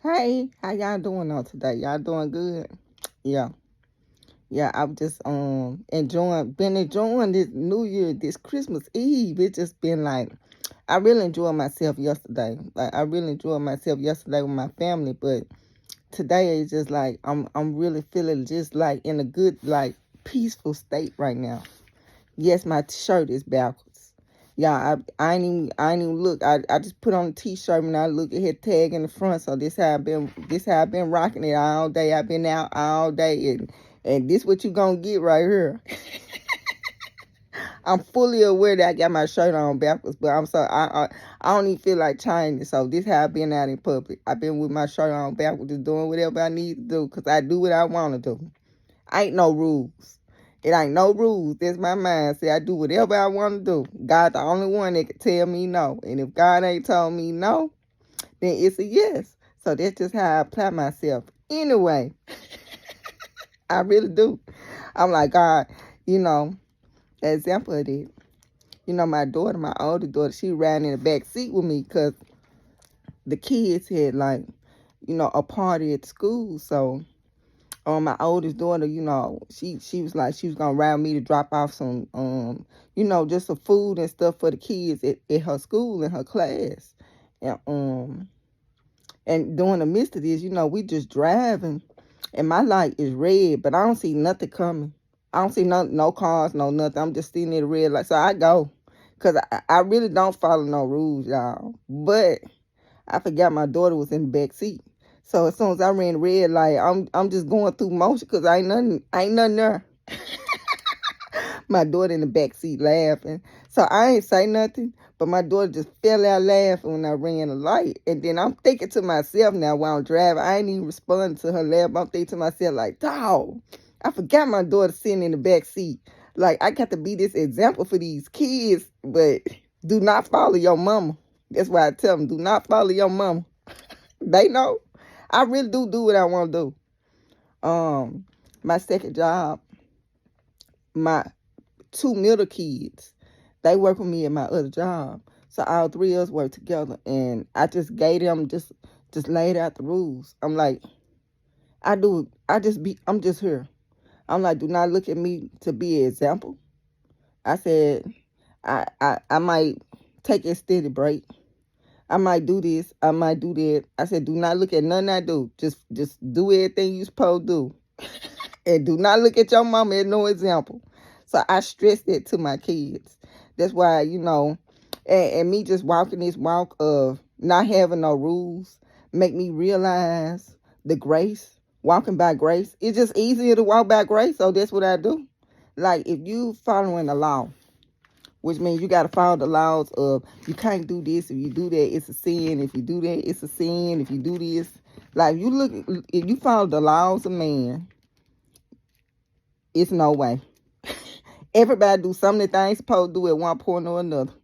Hey, how y'all doing on today? Y'all doing good? Yeah. Yeah, I've just been enjoying this New Year, this Christmas Eve. It's just been like I really enjoyed myself yesterday. Like I really enjoyed myself yesterday with my family, but today is just like I'm really feeling just like in a good, like, peaceful state right now. Yes, my shirt is backwards. Yeah, I ain't even look. I just put on a t-shirt and I look at his tag in the front. So this how I've been rocking it all day. I've been out all day, and this what you gonna get right here. I'm fully aware that I got my shirt on backwards, but I don't even feel like changing it. So this how I've been out in public. I've been with my shirt on backwards, just doing whatever I need to do, cause I do what I want to do. Ain't no rules. It ain't no rules. That's my mindset. I do whatever I want to do. God the only one that can tell me no. And if God ain't told me no, then it's a yes. So that's just how I apply myself. Anyway, I really do. I'm like, God, you know, example of it. My daughter, my older daughter, she ran in the back seat with me because the kids had, like, a party at school. So my oldest daughter, she was like she was gonna ride me to drop off some just some food and stuff for the kids at her school in her class. And during the midst of this, we just driving and my light is red, but I don't see nothing coming. I don't see no cars, no nothing. I'm just sitting at the red light. So I go. Cause I really don't follow no rules, y'all. But I forgot my daughter was in the back seat. So as soon as I ran red light, I'm just going through motion because ain't nothing there. My daughter in the back seat laughing. So I ain't say nothing, but my daughter just fell out laughing when I ran the light. And then I'm thinking to myself now while I'm driving, I ain't even responding to her laugh. I'm thinking to myself like, dog, I forgot my daughter sitting in the back seat. Like, I got to be this example for these kids, but do not follow your mama. That's why I tell them, do not follow your mama. They know. I really do what I want to do. My second job, my two middle kids, they work with me at my other job. So all three of us work together, and I just gave them just laid out the rules. I'm like, I'm just here. I'm like, do not look at me to be an example. I said, I might take a steady break. I might do this. I might do that. I said, do not look at nothing I do. Just do everything you supposed to do. And do not look at your mama as no example. So I stressed it to my kids. That's why, and me just walking this walk of not having no rules make me realize the grace, walking by grace. It's just easier to walk by grace. So that's what I do. Like, if you following the law, which means you got to follow the laws of you can't do this. If you do that, it's a sin. If you do that, it's a sin. If you do this, like, if you follow the laws of man, it's no way. Everybody do something that they ain't supposed to do at one point or another.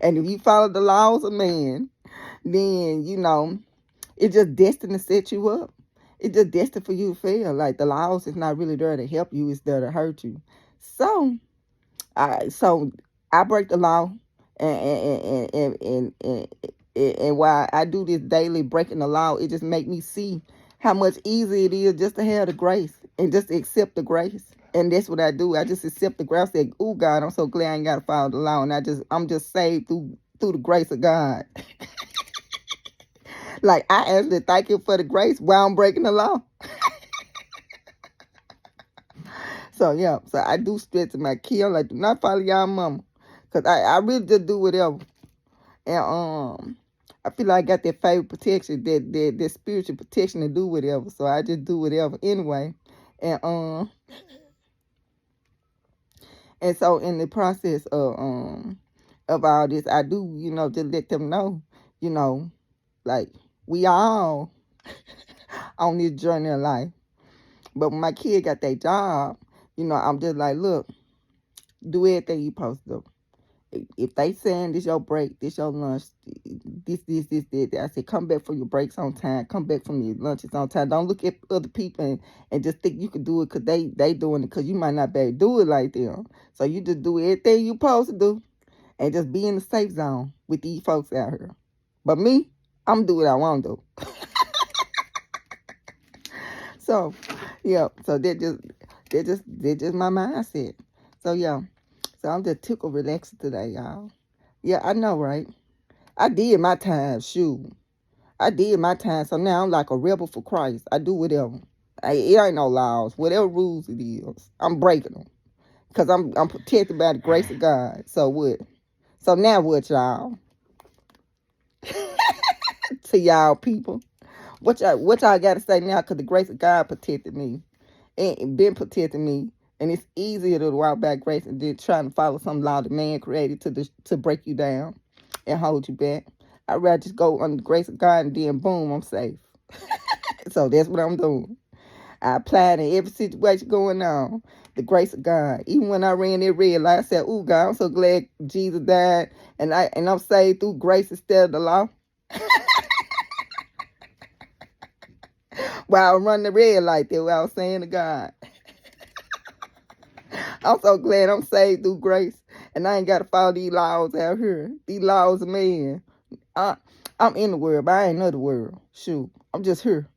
And if you follow the laws of man, then, it's just destined to set you up. It's just destined for you to fail. Like, the laws is not really there to help you. It's there to hurt you. So I break the law, and while I do this daily breaking the law, it just make me see how much easier it is just to have the grace and just accept the grace. And that's what I do. I just accept the grace. I say, oh God, I'm so glad I ain't gotta follow the law, and I'm just saved through the grace of God. Like, I actually thank Him for the grace while I'm breaking the law. So yeah, so I do stress to my kid. I'm like, do not follow y'all mama, cause I really just do whatever. And I feel like I got that favor protection, that spiritual protection to do whatever. So I just do whatever anyway. And and so in the process of all this, I do, just let them know, like, we all on this journey of life. But when my kid got that job, I'm just like, look, do everything you supposed to do. If they saying this your break, this your lunch, this, that, I said, come back for your breaks on time. Come back from your lunches on time. Don't look at other people and just think you can do it because they doing it, because you might not be able to do it like them. So you just do everything you supposed to do and just be in the safe zone with these folks out here. But me, I'm do what I want to do. So, yeah. So that just my mindset. So yeah. So I'm just tickled relaxed today, y'all. Yeah, I know, right? I did my time. Shoot, I did my time. So now I'm like a rebel for Christ. I do whatever. It ain't no laws. Whatever rules it is, I'm breaking them. Cause I'm protected by the grace of God. So what? So now what, y'all? To y'all people, what y'all got to say now? Cause the grace of God protected me and been protecting me, and it's easier to walk by grace and then trying to follow some law that man created to break you down and hold you back. I'd rather just go under the grace of God and then boom, I'm safe. So that's what I'm doing. I applied in every situation going on. The grace of God. Even when I ran that red light, I said, "Ooh, God, I'm so glad Jesus died, and I'm saved through grace instead of the law." While I'm running the red light, there, what I was saying to God, I'm so glad I'm saved through grace, and I ain't got to follow these laws out here. These laws of man. I, I'm in the world, but I ain't of the world. Shoot, I'm just here.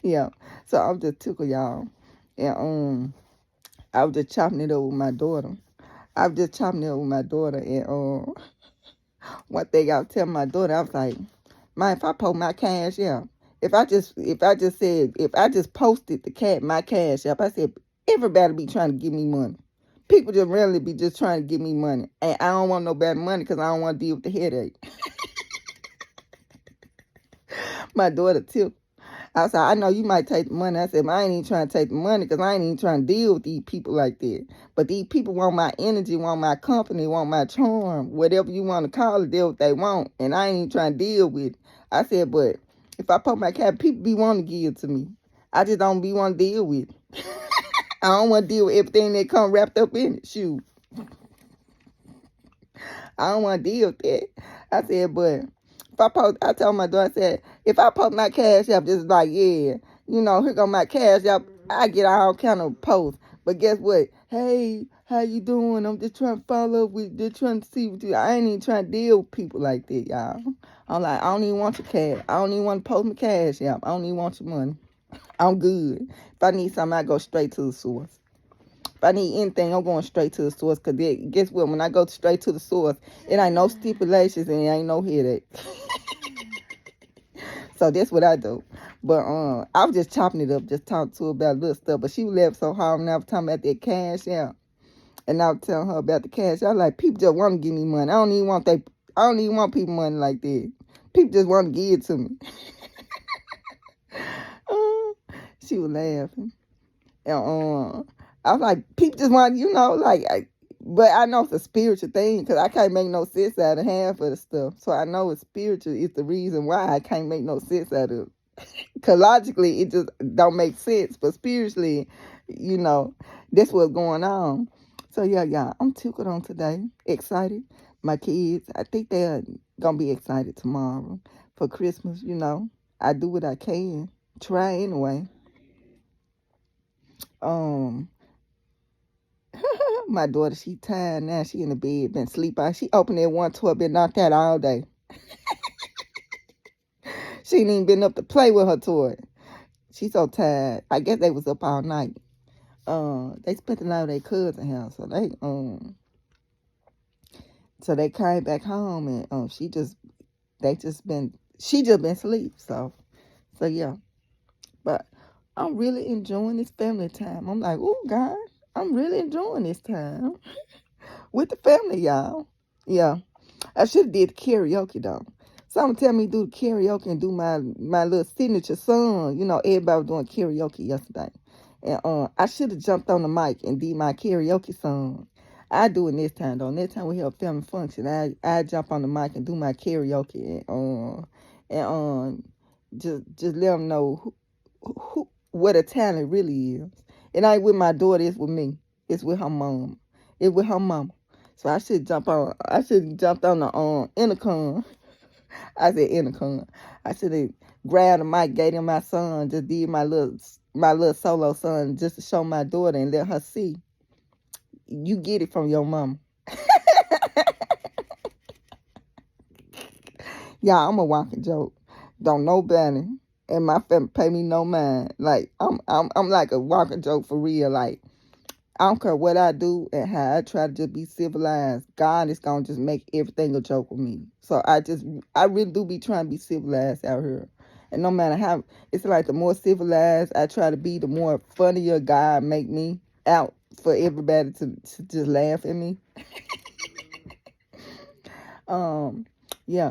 Yeah. So I'm just tickled, y'all, and I was just chopping it up with my daughter. I was just chopping it up with my daughter, and one thing I was telling my daughter, I was like, "Man, if I post my cash app, if I just posted my cash app, I said everybody be trying to give me money. People just really be just trying to give me money, and I don't want no bad money because I don't want to deal with the headache." My daughter too. I said, "I know you might take the money." I said, "I ain't even trying to take the money because I ain't even trying to deal with these people like that. But these people want my energy, want my company, want my charm, whatever you want to call it, they're what they want. And I ain't even trying to deal with it." I said, "But if I put my cap, people be wanting to give to me. I just don't be want to deal with it. I don't want to deal with everything that come wrapped up in it. Shoot, I don't want to deal with that." I said, "But I told my daughter, I said, if I post my cash app, just like, yeah, here go my cash app, I get all kind of posts. But guess what? Hey, how you doing? I'm just trying to follow up with, just trying to see what you, I ain't even trying to deal with people like that, y'all. I'm like, I don't even want your cash. I don't even want to post my cash app. I don't even want your money. I'm good. If I need something, I go straight to the source. If I need anything, I'm going straight to the source. Because guess what? When I go straight to the source, it ain't no stipulations and it ain't no headache. So that's what I do. But I was just chopping it up, just talking to her about little stuff. But she left so hard when I was talking about that cash out. And I was telling her about the cash. I was like, people just want to give me money. I don't even want people money like that. People just want to give it to me. She was laughing. And I was like, people just want, but I know it's a spiritual thing because I can't make no sense out of half of the stuff. So I know it's spiritual. It's the reason why I can't make no sense out of it. Because logically, it just don't make sense. But spiritually, that's what's going on. So, yeah, I'm tickled on today. Excited. My kids, I think they're going to be excited tomorrow for Christmas, I do what I can. Try anyway. My daughter, she tired now. She in the bed, been sleeping. She opened that one toy, been knocked out all day. She ain't even been up to play with her toy. She's so tired. I guess they was up all night. They spent the night at their cousin's house, so they came back home and she just been asleep. So yeah. But I'm really enjoying this family time. I'm like, oh God, I'm really enjoying this time with the family, y'all. Yeah. I should have did the karaoke though. Someone tell me to do the karaoke and do my little signature song. Everybody was doing karaoke yesterday. And I should have jumped on the mic and did my karaoke song. I do it next time though. Next time we have a family function, I jump on the mic and do my karaoke and just let them know what a talent really is. It ain't with my daughter, it's with me. It's with her mom. It's with her mama. So I should jumped on the intercom. I said intercom. I should have grabbed the mic, gave him my son, just did my little solo son just to show my daughter and let her see. You get it from your mama. Yeah, I'm a walking joke. Don't nobody and my family pay me no mind. Like I'm like a walking joke for real. Like I don't care what I do and how I try to just be civilized. God is gonna just make everything a joke with me. So I really do be trying to be civilized out here. And no matter how, it's like the more civilized I try to be, the more funnier God make me out for everybody to just laugh at me. Um, yeah,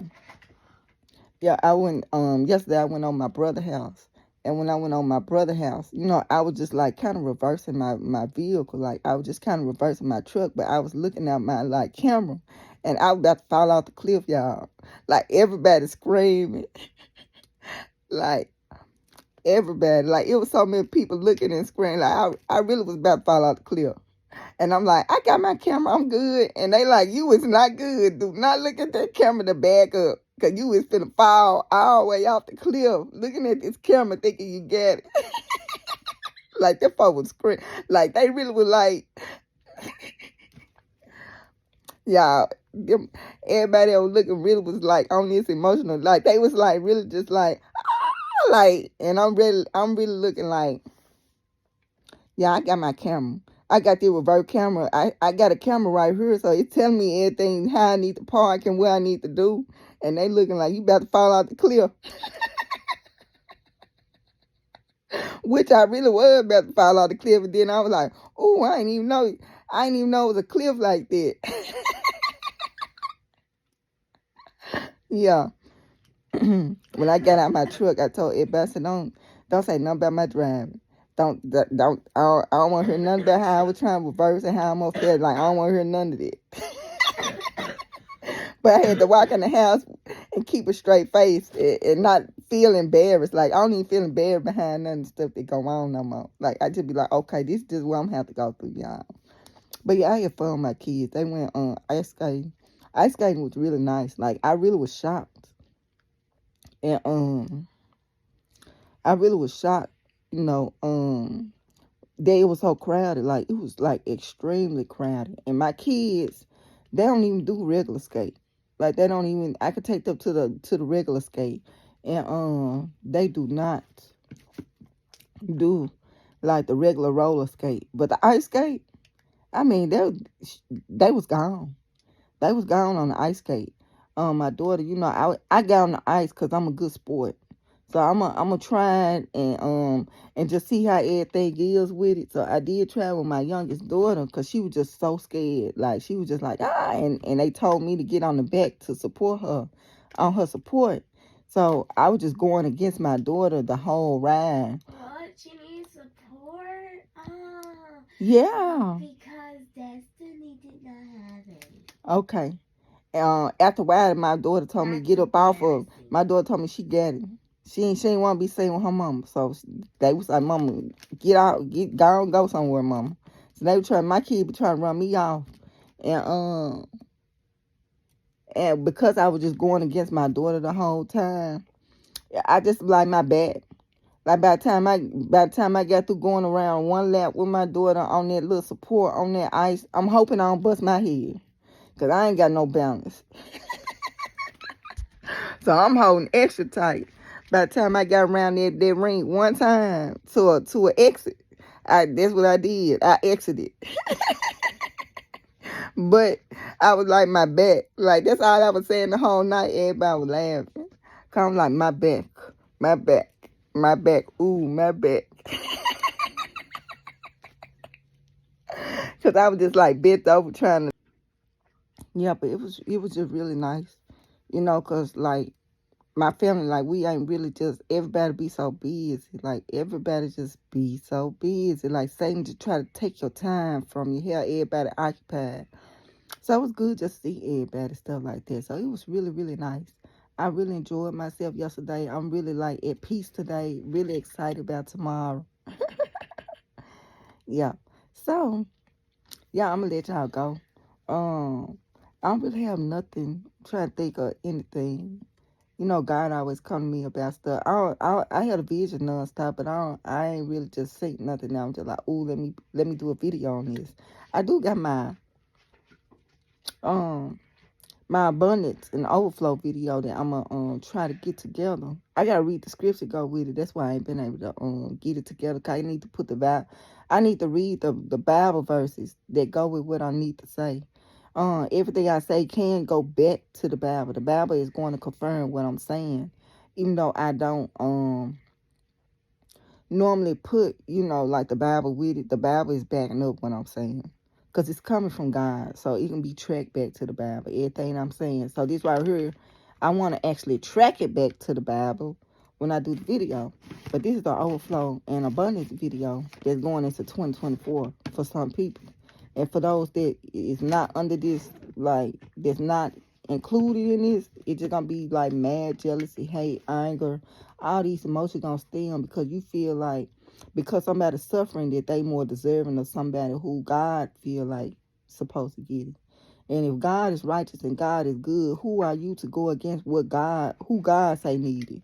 yeah. I went yesterday. I went on my brother's house, and when I went on my brother's house, I was just like kind of reversing my vehicle. Like I was just kind of reversing my truck, but I was looking at my like camera, and I was about to fall off the cliff, y'all. Like everybody screaming, like everybody, like it was so many people looking and screaming. Like I really was about to fall off the cliff. And I'm like, I got my camera, I'm good. And they like, you is not good. Do not look at that camera to back up. Because you is finna fall all the way off the cliff. Looking at this camera thinking you got it. Like, that folk was screaming. Like, they really was like, y'all, everybody that was looking really was like on this emotional. Like, they was like, really just like, ah, like, and I'm really looking like, yeah, I got my camera. I got the reverse camera. I got a camera right here, so it's telling me everything, how I need to park and what I need to do. And they looking like you about to fall out the cliff, which I really was about to fall out the cliff. And then I was like, oh, I didn't even know. I didn't even know it was a cliff like that. Yeah. When I got out my truck, I told everybody, I said, don't say nothing about my driving. I don't want to hear nothing about how I was trying to reverse and how I'm gonna feel. Like I don't want to hear none of it. But I had to walk in the house and keep a straight face and not feel embarrassed. Like, I don't even feel embarrassed behind none of the stuff that go on no more. Like, I just be like, okay, this is just what I'm going to have to go through, y'all. But, yeah, I had fun with my kids. They went ice skating. Ice skating was really nice. Like, I really was shocked. And I really was shocked, that it was so crowded. Like, it was, like, extremely crowded. And my kids, they don't even do regular skate. Like they don't even. I could take them to the regular skate, and they do not do like the regular roller skate. But the ice skate, I mean, they was gone. They was gone on the ice skate. My daughter, I got on the ice because I'm a good sport. So I'm a try it and just see how everything is with it. So I did try with my youngest daughter because she was just so scared. Like she was just like and they told me to get on the back to support her on her support. So I was just going against my daughter the whole ride. What? She needs support? Yeah. Because Destiny did not have any. Okay. After a while, my daughter told me to get up off of. My daughter told me she got it. She ain't want to be staying with her mama. So they was like, Mama, get out, go somewhere, Mama. So they were trying, my kid be trying to run me off. And because I was just going against my daughter the whole time, I just like my back. Like by the time I got through going around one lap with my daughter on that little support on that ice, I'm hoping I don't bust my head. Because I ain't got no balance. So I'm holding extra tight. By the time I got around that ring one time to an exit, that's what I did. I exited. But I was like my back. Like that's all I was saying the whole night. Everybody was laughing. Cause I'm like my back, my back, my back. Ooh, my back. Cause I was just like bent over trying to. Yeah, but it was just really nice, cause like my family, like, we ain't really just, everybody be so busy. Like, everybody just be so busy. Like, Satan just try to take your time from you. Here, everybody occupied. So it was good just to see everybody, stuff like that. So it was really, really nice. I really enjoyed myself yesterday. I'm really, like, at peace today. Really excited about tomorrow. Yeah. So, yeah, I'm going to let y'all go. I don't really have nothing. I'm trying to think of anything. God always come to me about stuff. I had a vision nonstop, but I ain't really just think nothing now. I'm just like, ooh, let me do a video on this. I do got my my abundance and overflow video that I'm gonna try to get together. I gotta read the scripture to go with it. That's why I ain't been able to get it together. 'Cause I need to put I need to read the Bible verses that go with what I need to say. Everything I say can go back to the Bible. The Bible is going to confirm what I'm saying, even though I don't normally put, like the Bible with it. The Bible is backing up what I'm saying. Because it's coming from God. So it can be tracked back to the Bible. Everything I'm saying. So this right here, I want to actually track it back to the Bible when I do the video. But this is the overflow and abundance video that's going into 2024 for some people. And for those that is not under this, like, that's not included in this, it's just going to be like mad, jealousy, hate, anger. All these emotions going to stem because you feel like because somebody's suffering that they more deserving of somebody who God feel like supposed to get it. And if God is righteous and God is good, who are you to go against who God say needed?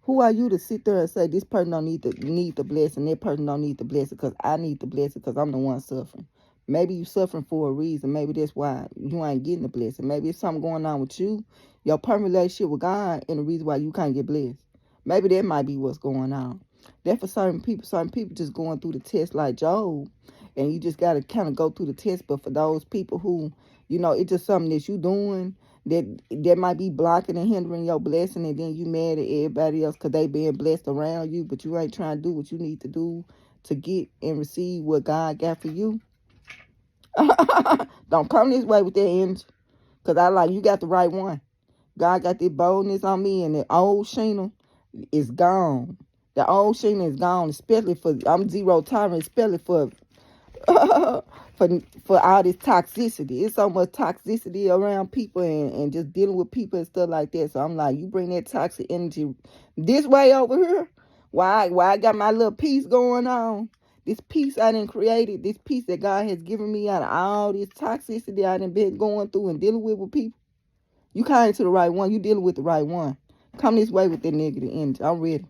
Who are you to sit there and say this person don't need the blessing, that person don't need the blessing because I need the blessing because I'm the one suffering? Maybe you suffering for a reason. Maybe that's why you ain't getting the blessing. Maybe it's something going on with you, your personal relationship with God, and the reason why you can't get blessed. Maybe that might be what's going on. That for certain people just going through the test like Job, and you just got to kind of go through the test. But for those people who, it's just something that you doing that might be blocking and hindering your blessing, and then you mad at everybody else because they being blessed around you, but you ain't trying to do what you need to do to get and receive what God got for you. Don't come this way with that energy, because you got the right one. God got this boldness on me, and the old Sheena is gone. The old Sheena is gone, especially I'm zero tolerance, especially for for all this toxicity. It's so much toxicity around people and just dealing with people and stuff like that. So I'm like, you bring that toxic energy this way over here. Why I got my little peace going on? This peace I done created, this peace that God has given me out of all this toxicity I done been going through and dealing with people. You came to the right one. You dealing with the right one. Come this way with that negative energy. I'm ready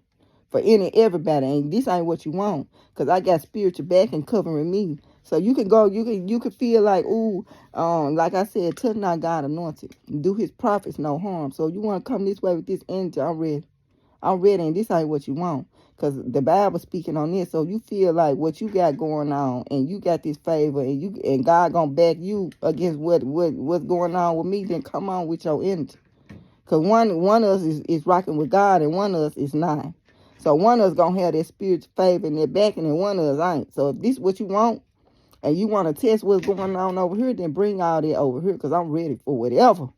for everybody. And this ain't what you want, because I got spiritual backing covering me. So you can go, you can feel like, ooh, like I said, touch not God anointed. Do his prophets no harm. So you want to come this way with this energy, I'm ready. I'm ready, and this ain't what you want. Because the Bible speaking on this, so you feel like what you got going on, and you got this favor, and God gonna back you against what's going on with me, then come on with your energy. Because one of us is rocking with God, and one of us is not. So one of us gonna have that spiritual favor and that backing, and one of us ain't. So if this is what you want, and you want to test what's going on over here, then bring all that over here, because I'm ready for whatever.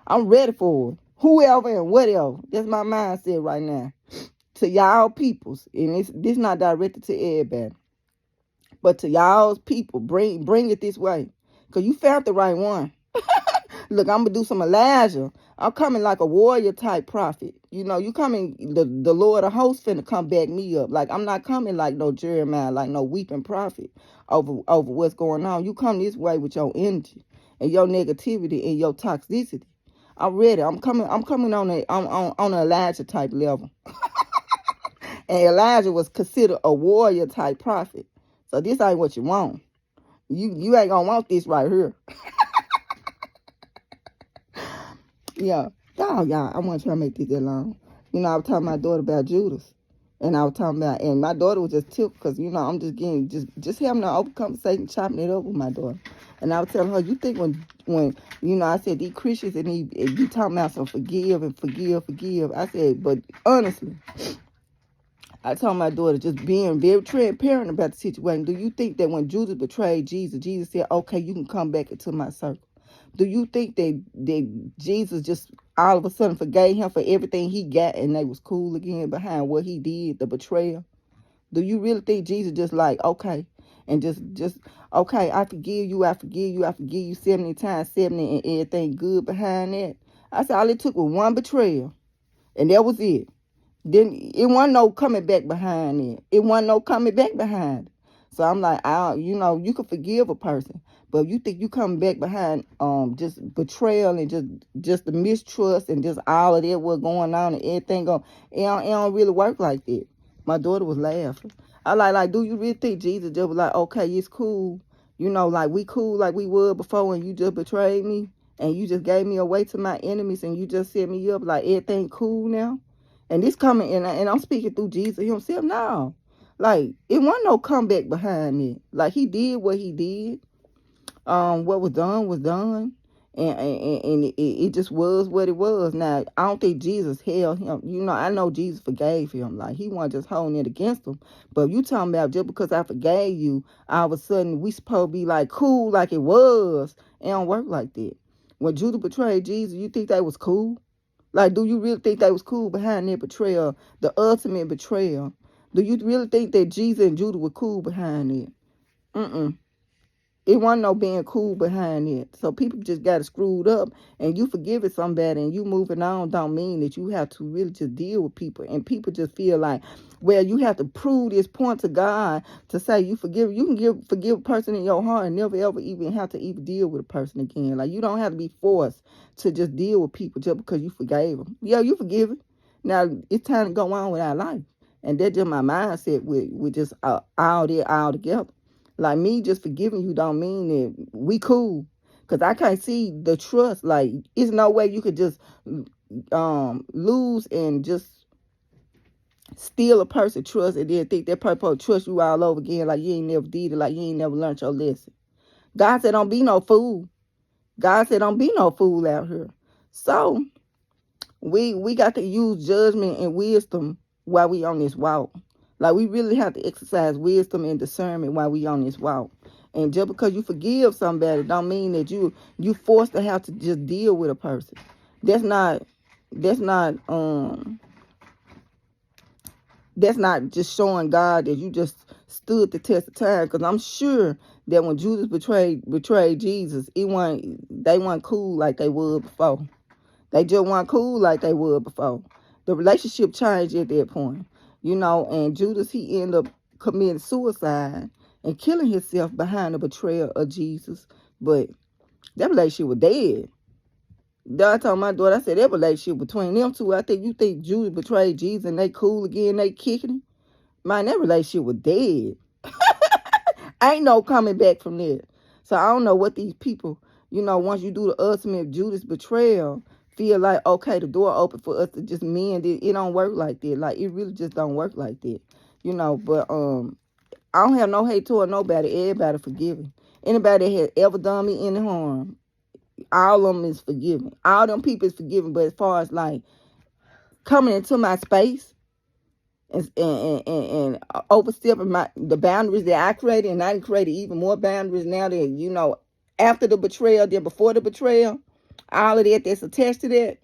I'm ready for it. Whoever and whatever. That's my mindset right now. To y'all peoples, and this not directed to everybody, but to y'all's people, bring it this way, because you found the right one. Look, I'm gonna do some Elijah. I'm coming like a warrior type prophet. You coming, the Lord of hosts finna come back me up. Like, I'm not coming like no Jeremiah, like no weeping prophet over what's going on. You come this way with your energy and your negativity and your toxicity. I'm ready. I'm coming on an Elijah type level. And Elijah was considered a warrior type prophet. So this ain't what you want. You ain't gonna want this right here. Yeah. Y'all, I want to try to make this that long. I was telling my daughter about Judas. And I was talking about, and my daughter was just tipped because, I'm just getting, just having an open conversation, chopping it up with my daughter. And I was telling her, you think when I said these Christians and he talking about some forgive and forgive. I said, but honestly, I told my daughter, just being very transparent about the situation. Do you think that when Judas betrayed Jesus, Jesus said, okay, you can come back into my circle? Do you think that Jesus just all of a sudden forgave him for everything he got and they was cool again behind what he did, the betrayal? Do you really think Jesus just like, okay, and just okay, I forgive you, I forgive you, I forgive you 70 times 70 and everything good behind that? I said all it took was one betrayal, and that was it. Then it wasn't no coming back behind it. It wasn't no coming back behind it. So I'm like, you can forgive a person, but if you think you coming back behind just betrayal and just the mistrust and just all of that what's going on and everything it don't really work like that. My daughter was laughing. I like, do you really think Jesus just was like, okay, it's cool, like we cool like we were before when you just betrayed me? and you just gave me away to my enemies, and you just set me up like everything cool now. And this coming, and I'm speaking through Jesus himself now. Like, it wasn't no comeback behind it. Like, he did what he did. What was done, and it just was what it was. Now, I don't think Jesus held him. I know Jesus forgave him. Like, he wasn't just holding it against him. But you talking about just because I forgave you, all of a sudden we supposed to be like cool like it was. It don't work like that. When Judah betrayed Jesus, you think that was cool? Like, do you really think that was cool behind that betrayal, the ultimate betrayal? Do you really think that Jesus and Judah were cool behind it? Mm-mm. It wasn't no being cool behind it. So people just got it screwed up, and you forgiving somebody and you moving on don't mean that you have to really just deal with people. And people just feel like, well, you have to prove this point to God to say you forgive. You can forgive a person in your heart and never ever even have to even deal with a person again. Like, you don't have to be forced to just deal with people just because you forgave them. Yeah, you forgive it. Now it's time to go on with our life. And that's just my mindset with just all that all together. Like, me just forgiving you don't mean that we cool. Cause I can't see the trust. Like, it's no way you could just lose and just steal a person's trust and then think that person will trust you all over again. Like, you ain't never did it. Like, you ain't never learned your lesson. God said don't be no fool. God said don't be no fool out here. So we got to use judgment and wisdom while we on this walk. Like, we really have to exercise wisdom and discernment while we on this walk. And just because you forgive somebody don't mean that you forced to have to just deal with a person. That's not that's not that's not just showing God that you just stood the test of time. Because I'm sure that when Judas betrayed Jesus, they weren't cool like they were before. They just weren't cool like they were before. The relationship changed at that point, and Judas, he ended up committing suicide and killing himself behind the betrayal of Jesus. But that relationship was dead. I told my daughter, I said, that relationship between them two, you think Judas betrayed Jesus and they cool again, they kicking it? Man, that relationship was dead. Ain't no coming back from there. So I don't know what these people, once you do the ultimate Judas betrayal, feel like, okay, the door open for us to just mend it. It don't work like that. Like, it really just don't work like that. But I don't have no hate toward nobody. Everybody forgiving. Anybody that has ever done me any harm, all of them is forgiven. All them people is forgiven. But as far as like coming into my space and overstepping the boundaries that I created, and I created even more boundaries now that, after the betrayal than before the betrayal, all of that's attached to that,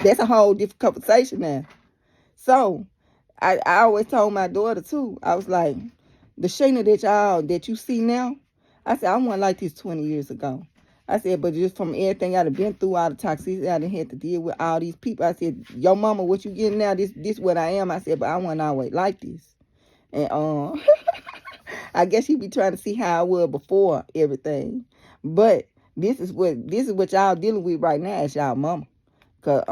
that's a whole different conversation now. So I always told my daughter too, I was like, the Shayna that you see now, I said, I wasn't like this 20 years ago. I said, but just from everything I'd been through, all the toxicity I done had to deal with, all these people, I said, yo mama, what you getting now? This what I am. I said, but I wasn't always like this. And I guess he be trying to see how I was before everything. But this is what y'all dealing with right now as y'all mama. Cause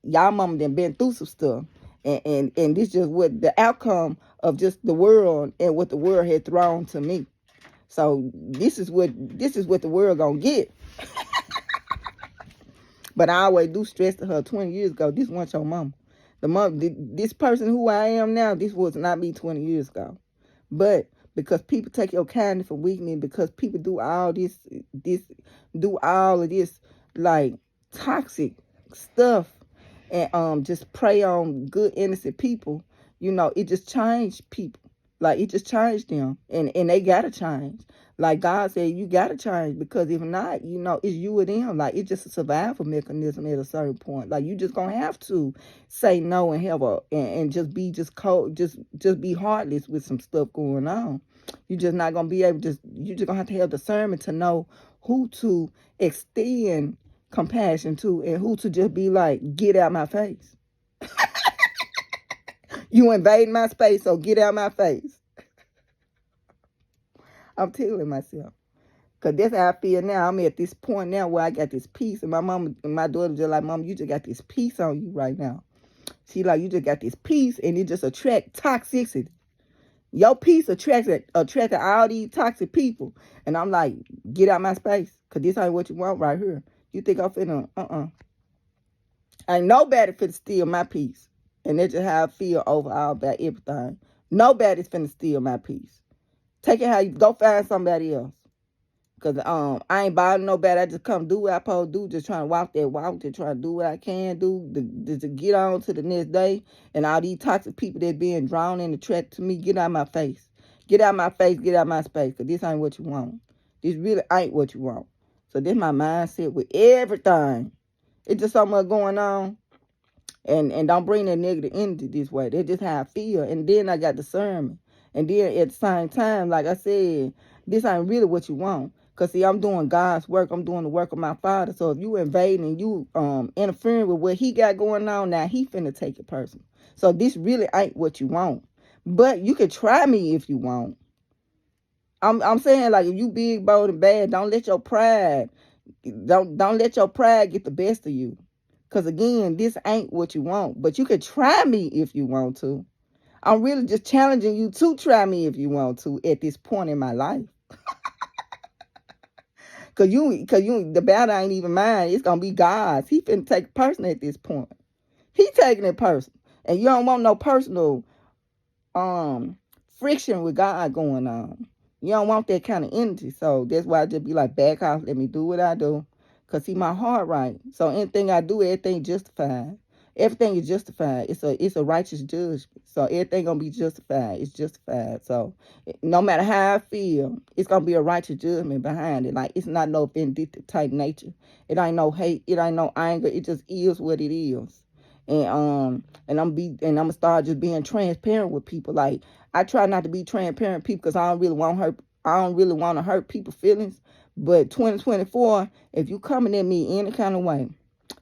y'all mama done been through some stuff. And this just what the outcome of just the world and what the world had thrown to me. So this is what the world gonna get. But I always do stress to her 20 years ago, this wasn't your mama. This person who I am now, this was not me 20 years ago. But because people take your kindness for weakness, because people do all do all of this like toxic stuff and just prey on good innocent people, it just changed people. Like, it just changed them, and they gotta change. Like God said, you gotta change, because if not, it's you or them. Like, it's just a survival mechanism at a certain point. Like, you just gonna have to say no and have and just be just cold, just be heartless with some stuff going on. You're just not gonna be able to. You just gonna have discernment to know who to extend compassion to and who to just be like, get out my face. You invade my space, so get out my face. I'm telling myself. Because that's how I feel now. I'm at this point now where I got this peace. And my mom and my daughter just like, Mom, you just got this peace on you right now. She like, you just got this peace, and it just attract toxicity. Your peace attracted all these toxic people. And I'm like, get out my space. Cause this ain't what you want right here. You think I'm finna ain't nobody finna steal my peace. And that's just how I feel overall about everything. Nobody's finna steal my peace. Take it how you go find somebody else. Cause I ain't bothering nobody. I just come do what I supposed to do. Just trying to walk that walk. Just trying to do what I can do to get on to the next day. And all these toxic people that being drawn in the track to me, get out my face. Get out my face. Get out my space. Cause this ain't what you want. This really ain't what you want. So this my mindset with everything. It's just so much going on. And don't bring that negative energy this way. That's just how I feel. And then I got discernment. And then at the same time, like I said, this ain't really what you want. Cause see, I'm doing God's work. I'm doing the work of my Father. So if you invading and you interfering with what He got going on, now He finna take it personal. So this really ain't what you want. But you can try me if you want. I'm saying, like, if you big, bold, and bad, don't let your pride don't let your pride get the best of you. Cause again, this ain't what you want. But you can try me if you want to. I'm really just challenging you to try me if you want to at this point in my life. Cause the battle ain't even mine. It's gonna be God's. He finna take it personal at this point. He taking it personal. And you don't want no personal um friction with God going on. You don't want that kind of energy. So that's why I just be like, back off, let me do what I do. Cause see, my heart right. So anything I do, everything justified. Everything is justified. It's a righteous judgment. So everything gonna be justified. It's justified. So no matter how I feel, it's gonna be a righteous judgment behind it. Like, it's not no vindictive type nature. It ain't no hate. It ain't no anger. It just is what it is. And I'm gonna start just being transparent with people. Like, I try not to be transparent with people because I don't really want to hurt people's feelings. But 2024, if you coming at me any kind of way,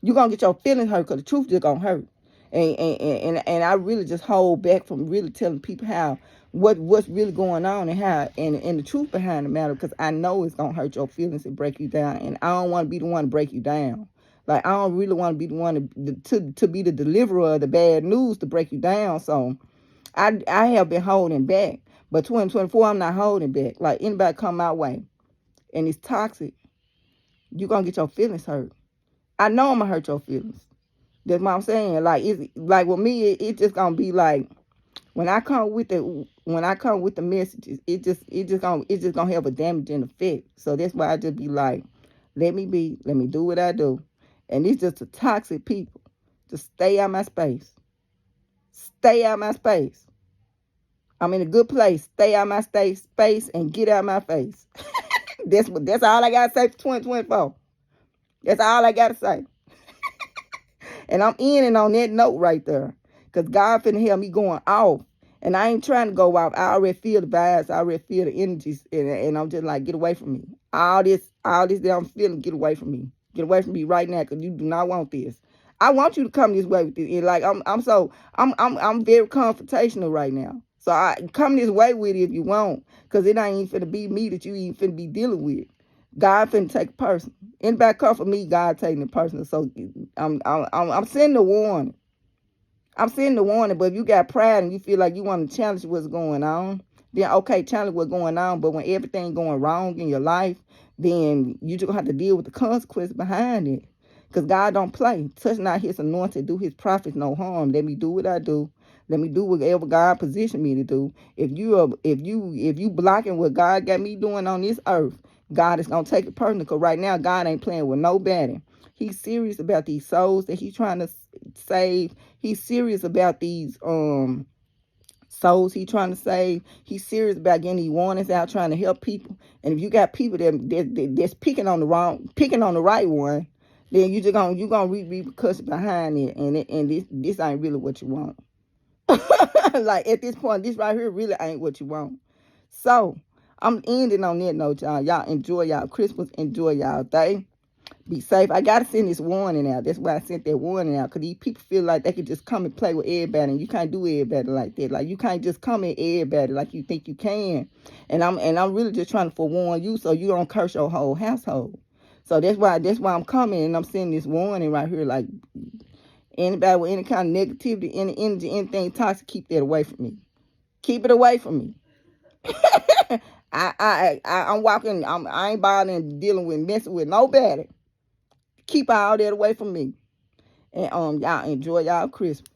you gonna get your feelings hurt because the truth just gonna hurt. And I really just hold back from really telling people how what's really going on and how and the truth behind the matter, because I know it's gonna hurt your feelings and break you down, and I don't want to be the one to break you down. Like, I don't really want to be the one to be the deliverer of the bad news to break you down. So I have been holding back, but 2024 I'm not holding back. Like, anybody come my way and it's toxic, you gonna get your feelings hurt. I know I'm gonna hurt your feelings. That's what I'm saying. Like, it's like with me, it's just gonna be like when I come with the messages, it's just gonna have a damaging effect. So that's why I just be like, let me be, let me do what I do. And it's just the toxic people. Just stay out my space. Stay out my space. I'm in a good place. Stay out my space and get out my face. That's all I gotta say for 2024. That's all I gotta say. And I'm ending on that note right there. Because God finna help me going off. And I ain't trying to go off. I already feel the vibes. I already feel the energies. And I'm just like, get away from me. All this that I'm feeling, get away from me. Get away from me right now, because you do not want this. I want you to come this way with this. And like, I'm very confrontational right now. So I come this way with it if you want. Because it ain't even finna be me that you even finna be dealing with. God finna take it personal. Anybody come for me, God taking it personal. So I'm sending the warning. I'm sending the warning. But if you got pride and you feel like you want to challenge what's going on, then okay, challenge what's going on. But when everything going wrong in your life, then you just gonna have to deal with the consequence behind it. Because God don't play. Touch not his anointed, do his prophets no harm. Let me do what I do. Let me do whatever God positioned me to do. If you blocking what God got me doing on this earth, God is gonna take it personal. Because right now, God ain't playing with nobody. He's serious about these souls that he's trying to save. He's serious about these souls he trying to save. He's serious about getting these warnings out, trying to help people. And if you got people that's picking on the right one, then you gonna reap repercussions behind it, and this ain't really what you want. Like, at this point, this right here really ain't what you want. So I'm ending on that note, y'all. Y'all enjoy y'all Christmas. Enjoy y'all day. Be safe. I gotta send this warning out. That's why I sent that warning out. Because these people feel like they can just come and play with everybody. And you can't do everybody like that. Like, you can't just come at everybody like you think you can. And I'm really just trying to forewarn you so you don't curse your whole household. So that's why I'm coming and I'm sending this warning right here. Like, anybody with any kind of negativity, any energy, anything toxic, keep that away from me. Keep it away from me. I'm walking. I ain't bothering dealing with messing with nobody. Keep all that away from me. And y'all enjoy y'all Christmas.